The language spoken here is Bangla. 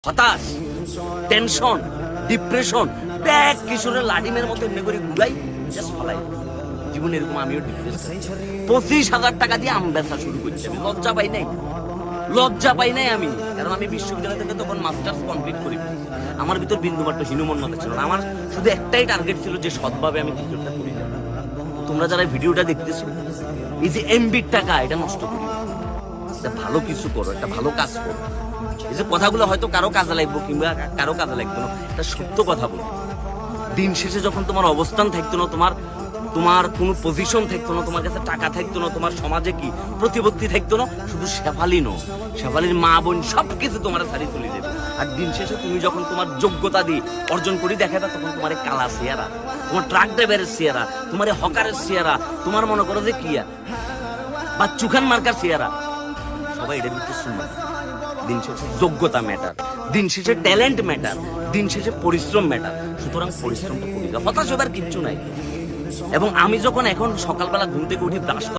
হতাশ, টেনশন, ডিপ্রেশন, ব্যাগ কিশোরের লাডিমের মতো এমনি করে ঘুরাই জাস্ট ফলাই। জীবনে এরকম আমিও ডিপ্রেস, 25,000 টাকা দিয়ে আম বেচা শুরু করছি। আমি লজ্জা পাই নাই, লজ্জা পাই নাই আমি, কারণ আমি বিশ্ববিদ্যালয় থেকে তখন মাস্টার্স কমপ্লিট করি। আমার ভিতর বিন্দুমাত্র হীনমন্যতা ছিল না। আমার শুধু একটাই টার্গেট ছিল যে সৎভাবে আমি কিছু একটা করি। তোমরা যারা ভিডিওটা দেখতেছো, এই যে এমবির টাকা এটা নষ্ট করি, একটা ভালো কিছু করো, একটা ভালো কাজ করো। এই যে কথাগুলো হয়তো কারো কাজে লাগবে কিংবা কারো কাজে লাগবে না, এটা সত্য কথা বলো। দিন শেষে যখন তোমার অবস্থান থাকতো না, তোমার কোনো পজিশন থাকতো না, তোমার কাছে টাকা থাকতো না, তোমার সমাজে কি প্রতিপত্তি থাকতো না, শুধু শেফালি নো, শেফালির মা বোন সবকিছু তোমার সারি চলে যাবে। আর দিন শেষে তুমি যখন তোমার যোগ্যতা দিয়ে অর্জন করি দেখাবে, তখন তোমার কালা চেহারা, তোমার ট্রাক ড্রাইভারের চেহারা, তোমার হকারের চেহারা, তোমার মনে করো যে কিয়া বা চুখান মার্কার চেহারা, সবাই এটার ভিতরে শুনবে। দিন শেষে যোগ্যতা ম্যাটার, দিন শেষে ট্যালেন্ট ম্যাটার, দিন শেষে পরিশ্রম ম্যাটার। সুতরাং পরিশ্রমটা করি, হতাশ হবার কিচ্ছু নাই। এবং আমি যখন এখন সকালবেলা ঘুম থেকে উঠে ব্রাশ